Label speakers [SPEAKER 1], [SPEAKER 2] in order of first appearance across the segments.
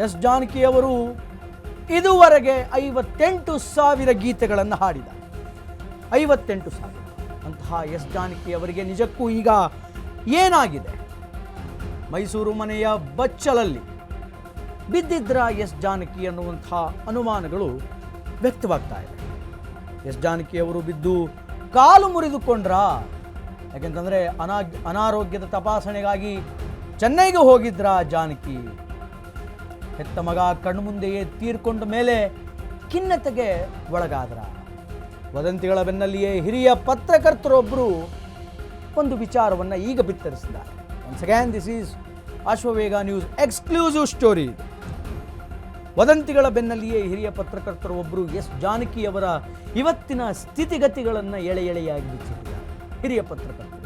[SPEAKER 1] S ಜಾನಕಿಯವರು ಇದುವರೆಗೆ 58,000 ಗೀತೆಗಳನ್ನು ಹಾಡಿದ್ದಾರೆ. 58,000 ಅಂತಹ ಎಸ್ ಜಾನಕಿಯವರಿಗೆ ನಿಜಕ್ಕೂ ಈಗ ಏನಾಗಿದೆ? ಮೈಸೂರು ಮನೆಯ ಬಚ್ಚಲಲ್ಲಿ ಬಿದ್ದಿದ್ರ ಎಸ್ ಜಾನಕಿ ಅನ್ನುವಂಥ ಅನುಮಾನಗಳು ವ್ಯಕ್ತವಾಗ್ತಾ ಇದೆ. ಎಸ್ ಜಾನಕಿಯವರು ಬಿದ್ದು ಕಾಲು ಮುರಿದುಕೊಂಡ್ರ? ಯಾಕೆಂತಂದರೆ ಅನಾರೋಗ್ಯದ ತಪಾಸಣೆಗಾಗಿ ಚೆನ್ನೈಗೆ ಹೋಗಿದ್ರ ಜಾನಕಿ. ಹೆತ್ತ ಮಗ ಕಣ್ಮುಂದೆಯೇ ತೀರ್ಕೊಂಡ ಮೇಲೆ ಖಿನ್ನತೆಗೆ ಒಳಗಾದ್ರ. ವದಂತಿಗಳ ಬೆನ್ನಲ್ಲಿಯೇ ಹಿರಿಯ ಪತ್ರಕರ್ತರೊಬ್ಬರು ಒಂದು ವಿಚಾರವನ್ನು ಈಗ ಬಿತ್ತರಿಸಿದ್ದಾರೆ. Once again this is Ashwavega news exclusive story. ವದಂತಿಗಳ ಬೆನ್ನಲ್ಲಿಯೇ ಹಿರಿಯ ಪತ್ರಕರ್ತರು ಒಬ್ಬರು ಎಸ್ ಜಾನಕಿಯವರ ಇವತ್ತಿನ ಸ್ಥಿತಿಗತಿಗಳನ್ನು ಎಳೆಯಾಗಿ ಬಿಚ್ಚಿಟ್ಟಿದ್ದಾರೆ. ಹಿರಿಯ ಪತ್ರಕರ್ತರು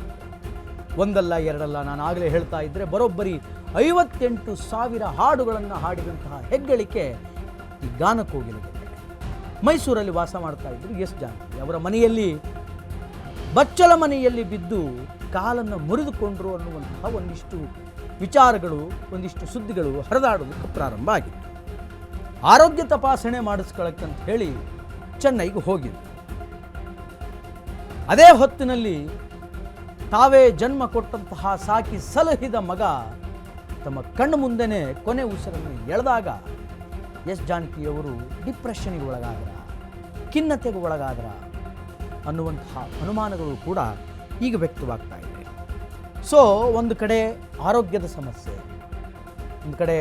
[SPEAKER 1] ಒಂದಲ್ಲ ಎರಡಲ್ಲ, ನಾನು ಆಗಲೇ ಹೇಳ್ತಾ ಇದ್ದರೆ ಬರೋಬ್ಬರಿ 58,000 ಹಾಡುಗಳನ್ನು ಹಾಡಿದಂತಹ ಹೆಗ್ಗಳಿಕೆ ಈ ಗಾನಕೋಗಿಲಿದೆ. ಮೈಸೂರಲ್ಲಿ ವಾಸ ಮಾಡ್ತಾ ಇದ್ರು ಎಸ್ ಜಾನಕಿ. ಅವರ ಮನೆಯಲ್ಲಿ ಬಚ್ಚಲ ಮನೆಯಲ್ಲಿ ಬಿದ್ದು ಕಾಲನ್ನು ಮುರಿದುಕೊಂಡ್ರು ಅನ್ನುವಂತಹ ಒಂದಿಷ್ಟು ವಿಚಾರಗಳು, ಒಂದಿಷ್ಟು ಸುದ್ದಿಗಳು ಹರಿದಾಡೋದಕ್ಕೆ ಪ್ರಾರಂಭ ಆಗಿತ್ತು. ಆರೋಗ್ಯ ತಪಾಸಣೆ ಮಾಡಿಸ್ಕೊಳ್ಳಕ್ಕಂತ ಹೇಳಿ ಚೆನ್ನೈಗೆ ಹೋಗಿದ್ರು. ಅದೇ ಹೊತ್ತಿನಲ್ಲಿ ತಾವೇ ಜನ್ಮ ಕೊಟ್ಟಂತಹ ಸಾಕಿ ಸಲಹಿದ ಮಗ ತಮ್ಮ ಕಣ್ಣು ಮುಂದೆನೇ ಕೊನೆ ಉಸಿರನ್ನು ಎಳೆದಾಗ ಎಸ್ ಜಾನಕಿಯವರು ಡಿಪ್ರೆಷನ್ಗೆ ಒಳಗಾದ್ರ, ಖಿನ್ನತೆಗೆ ಒಳಗಾದ್ರ ಅನ್ನುವಂತಹ ಅನುಮಾನಗಳು ಕೂಡ ಈಗ ವ್ಯಕ್ತವಾಗ್ತಾ ಇದೆ. ಸೊ ಒಂದು ಕಡೆ ಆರೋಗ್ಯದ ಸಮಸ್ಯೆ, ಒಂದು ಕಡೆ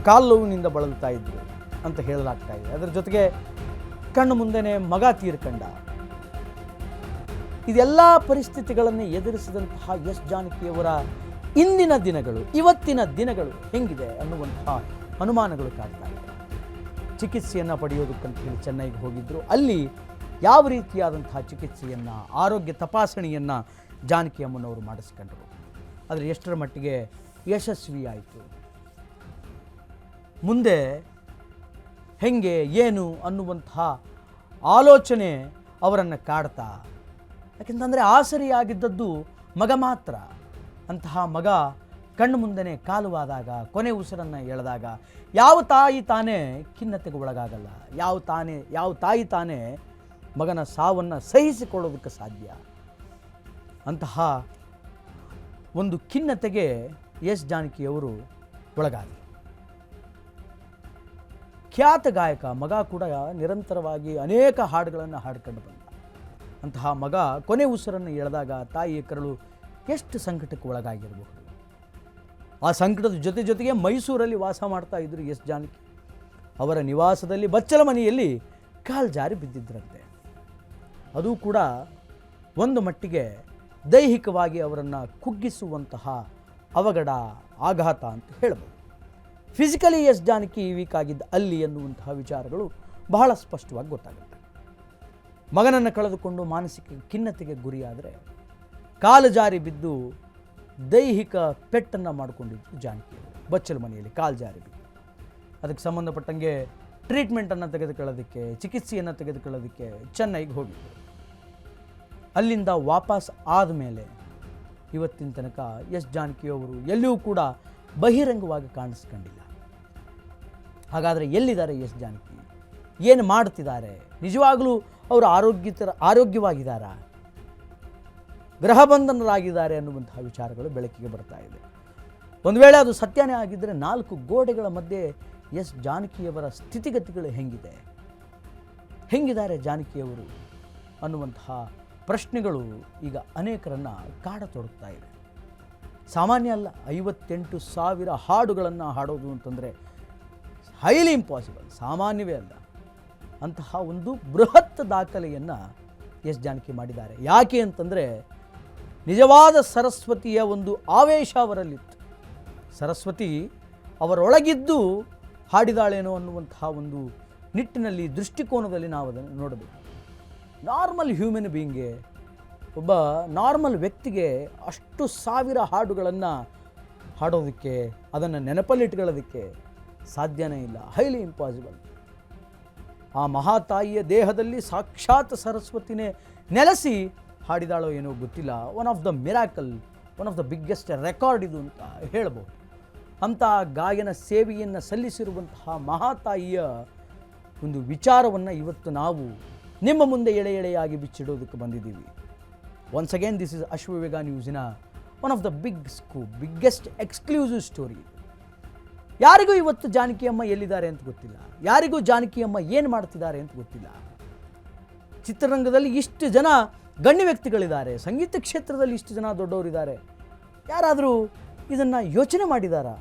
[SPEAKER 1] ಕಾಲುವಿನಿಂದ ಬಳಲ್ತಾ ಇದ್ರು ಅಂತ ಹೇಳಲಾಗ್ತಾ ಇದೆ. ಅದರ ಜೊತೆಗೆ ಕಣ್ಣು ಮುಂದೆನೇ ಮಗ ತೀರ್ಕಂಡ. ಇದೆಲ್ಲ ಪರಿಸ್ಥಿತಿಗಳನ್ನು ಎದುರಿಸಿದಂತಹ ಎಸ್ ಜಾನಕಿಯವರ ಇಂದಿನ ದಿನಗಳು, ಇವತ್ತಿನ ದಿನಗಳು ಹೆಂಗಿದೆ ಅನ್ನುವಂತಹ ಅನುಮಾನಗಳು ಕಾಡ್ತಾ ಇದೆ. ಚಿಕಿತ್ಸೆಯನ್ನು ಪಡೆಯೋದಕ್ಕಂತ ಹೇಳಿ ಚೆನ್ನೈಗೆ ಹೋಗಿದ್ದರು. ಅಲ್ಲಿ ಯಾವ ರೀತಿಯಾದಂತಹ ಚಿಕಿತ್ಸೆಯನ್ನು, ಆರೋಗ್ಯ ತಪಾಸಣೆಯನ್ನು ಜಾನಕಿ ಅಮ್ಮನವರು ಮಾಡಿಸ್ಕೊಂಡ್ರು. ಆದರೆ ಎಷ್ಟರ ಮಟ್ಟಿಗೆ ಯಶಸ್ವಿಯಾಯಿತು, ಮುಂದೆ ಹೆಂಗೆ ಏನು ಅನ್ನುವಂತಹ ಆಲೋಚನೆ ಅವರನ್ನು ಕಾಡ್ತಾ. ಯಾಕೆಂತಂದರೆ ಆಸರಿಯಾಗಿದ್ದದ್ದು ಮಗ ಮಾತ್ರ. ಅಂತಹ ಮಗ ಕಣ್ಣು ಮುಂದೆನೇ ಕಾಲುವಾದಾಗ, ಕೊನೆ ಉಸಿರನ್ನು ಎಳೆದಾಗ ಯಾವ ತಾಯಿ ತಾನೇ ಖಿನ್ನತೆಗೆ ಒಳಗಾಗಲ್ಲ? ಯಾವ ತಾಯಿ ತಾನೇ ಮಗನ ಸಾವನ್ನು ಸಹಿಸಿಕೊಳ್ಳೋದಕ್ಕೆ ಸಾಧ್ಯ? ಅಂತಹ ಒಂದು ಖಿನ್ನತೆಗೆ ಎಸ್ ಜಾನಕಿಯವರು ಒಳಗಾದರು. ಖ್ಯಾತ ಗಾಯಕ ಮಗ ಕೂಡ ನಿರಂತರವಾಗಿ ಅನೇಕ ಹಾಡುಗಳನ್ನು ಹಾಡ್ಕೊಂಡು ಬಂದ. ಅಂತಹ ಮಗ ಕೊನೆ ಉಸಿರನ್ನು ಎಳೆದಾಗ ತಾಯಿಯ ಕರಳು ಎಷ್ಟು ಸಂಕಟಕ್ಕೆ ಒಳಗಾಗಿರಬಹುದು. ಆ ಸಂಕಟದ ಜೊತೆಗೆ ಮೈಸೂರಲ್ಲಿ ವಾಸ ಮಾಡ್ತಾ ಇದ್ದರು ಎಸ್ ಜಾನಕಿ. ಅವರ ನಿವಾಸದಲ್ಲಿ ಬಚ್ಚಲ ಮನೆಯಲ್ಲಿ ಕಾಲು ಜಾರಿ ಬಿದ್ದಿದ್ದರಂತೆ. ಅದು ಕೂಡ ಒಂದು ಮಟ್ಟಿಗೆ ದೈಹಿಕವಾಗಿ ಅವರನ್ನು ಕುಗ್ಗಿಸುವಂತಹ ಅವಘಡ, ಆಘಾತ ಅಂತ ಹೇಳ್ಬೋದು. ಫಿಸಿಕಲಿ ಎಸ್ ಜಾನಕಿ ವೀಕ್ ಆಗಿದ್ದ ಅಲ್ಲಿ ಎನ್ನುವಂತಹ ವಿಚಾರಗಳು ಬಹಳ ಸ್ಪಷ್ಟವಾಗಿ ಗೊತ್ತಾಗುತ್ತೆ. ಮಗನನ್ನು ಕಳೆದುಕೊಂಡು ಮಾನಸಿಕ ಖಿನ್ನತೆಗೆ ಗುರಿಯಾದರೆ ಕಾಲು ಜಾರಿ ಬಿದ್ದು ದೈಹಿಕ ಪೆಟ್ಟನ್ನು ಮಾಡಿಕೊಂಡಿದ್ದು ಜಾನಕಿಯವರು. ಬಚ್ಚಲ ಮನೆಯಲ್ಲಿ ಕಾಲು ಜಾರಿ ಬಿದ್ದು ಅದಕ್ಕೆ ಸಂಬಂಧಪಟ್ಟಂಗೆ ಟ್ರೀಟ್ಮೆಂಟನ್ನು ತೆಗೆದುಕೊಳ್ಳೋದಕ್ಕೆ, ಚಿಕಿತ್ಸೆಯನ್ನು ತೆಗೆದುಕೊಳ್ಳೋದಕ್ಕೆ ಚೆನ್ನೈಗೆ ಹೋಗಿದ್ದರು. ಅಲ್ಲಿಂದ ವಾಪಸ್ ಆದಮೇಲೆ ಇವತ್ತಿನ ತನಕ ಎಸ್ ಜಾನಕಿಯವರು ಎಲ್ಲಿಯೂ ಕೂಡ ಬಹಿರಂಗವಾಗಿ ಕಾಣಿಸ್ಕೊಂಡಿಲ್ಲ. ಹಾಗಾದರೆ ಎಲ್ಲಿದ್ದಾರೆ ಎಸ್ ಜಾನಕಿ? ಏನು ಮಾಡ್ತಿದ್ದಾರೆ? ನಿಜವಾಗಲೂ ಅವರು ಆರೋಗ್ಯವಾಗಿದ್ದಾರಾ? ಗೃಹಬಂಧನರಾಗಿದ್ದಾರೆ ಅನ್ನುವಂತಹ ವಿಚಾರಗಳು ಬೆಳಕಿಗೆ ಬರ್ತಾ ಇದೆ. ಒಂದು ವೇಳೆ ಅದು ಸತ್ಯನೇ ಆಗಿದ್ದರೆ 4 ಗೋಡೆಗಳ ಮಧ್ಯೆ ಎಸ್ ಜಾನಕಿಯವರ ಸ್ಥಿತಿಗತಿಗಳು ಹೆಂಗಿದ್ದಾರೆ ಜಾನಕಿಯವರು ಅನ್ನುವಂತಹ ಪ್ರಶ್ನೆಗಳು ಈಗ ಅನೇಕರನ್ನು ಕಾಡತೊಡಗ್ತಾ ಇದೆ. ಸಾಮಾನ್ಯ ಅಲ್ಲ, 58,000 ಹಾಡುಗಳನ್ನು ಹಾಡೋದು ಅಂತಂದರೆ ಹೈಲಿ ಇಂಪಾಸಿಬಲ್, ಸಾಮಾನ್ಯವೇ ಅಲ್ಲ. ಅಂತಹ ಒಂದು ಬೃಹತ್ ದಾಖಲೆಯನ್ನು ಎಸ್ ಜಾನಕಿ ಮಾಡಿದ್ದಾರೆ. ಯಾಕೆ ಅಂತಂದರೆ ನಿಜವಾದ ಸರಸ್ವತಿಯ ಒಂದು ಆವೇಶ ಅವರಲ್ಲಿತ್ತು. ಸರಸ್ವತಿ ಅವರೊಳಗಿದ್ದು ಹಾಡಿದಾಳೇನೋ ಅನ್ನುವಂತಹ ಒಂದು ನಿಟ್ಟಿನಲ್ಲಿ, ದೃಷ್ಟಿಕೋನದಲ್ಲಿ ನಾವು ಅದನ್ನು ನೋಡಬೇಕು. ನಾರ್ಮಲ್ ಹ್ಯೂಮನ್ ಬೀಯಿಂಗ್ಗೆ, ಒಬ್ಬ ನಾರ್ಮಲ್ ವ್ಯಕ್ತಿಗೆ ಅಷ್ಟು 1000 ಹಾಡುಗಳನ್ನು ಹಾಡೋದಕ್ಕೆ, ಅದನ್ನು ನೆನಪಲ್ಲಿಟ್ಕೊಳ್ಳೋದಕ್ಕೆ ಸಾಧ್ಯನೇ ಇಲ್ಲ. Highly impossible. ಆ ಮಹಾತಾಯಿಯ ದೇಹದಲ್ಲಿ ಸಾಕ್ಷಾತ್ ಸರಸ್ವತಿನೇ ನೆಲೆಸಿ ಹಾಡಿದಾಳೋ ಏನೋ ಗೊತ್ತಿಲ್ಲ. One of the miracle, one of the biggest record ಇದು ಅಂತ ಹೇಳ್ಬೋದು. ಅಂತಹ ಗಾಯನ ಸೇವೆಯನ್ನು ಸಲ್ಲಿಸಿರುವಂತಹ ಮಹಾತಾಯಿಯ ಒಂದು ವಿಚಾರವನ್ನು ಇವತ್ತು ನಾವು ನಿಮ್ಮ ಮುಂದೆ ಎಳೆ ಎಳೆಯಾಗಿ ಬಿಚ್ಚಿಡೋದಕ್ಕೆ ಬಂದಿದ್ದೀವಿ. Once again this is Ashwavega ನ್ಯೂಸಿನ one of the biggest exclusive story. ಯಾರಿಗೂ ಇವತ್ತು ಜಾನಕಿ ಅಮ್ಮ ಎಲ್ಲಿದ್ದಾರೆ ಅಂತ ಗೊತ್ತಿಲ್ಲ, ಯಾರಿಗೂ ಜಾನಕಿ ಅಮ್ಮ ಏನು ಮಾಡ್ತಿದ್ದಾರೆ ಅಂತ ಗೊತ್ತಿಲ್ಲ. ಚಿತ್ರರಂಗದಲ್ಲಿ ಇಷ್ಟು ಜನ ಗಣ್ಯ ವ್ಯಕ್ತಿಗಳಿದ್ದಾರೆ, ಸಂಗೀತ ಕ್ಷೇತ್ರದಲ್ಲಿ ಇಷ್ಟು ಜನ ದೊಡ್ಡವರಿದ್ದಾರೆ, ಯಾರಾದರೂ ಇದನ್ನು ಯೋಚನೆ ಮಾಡಿದಾರಾ?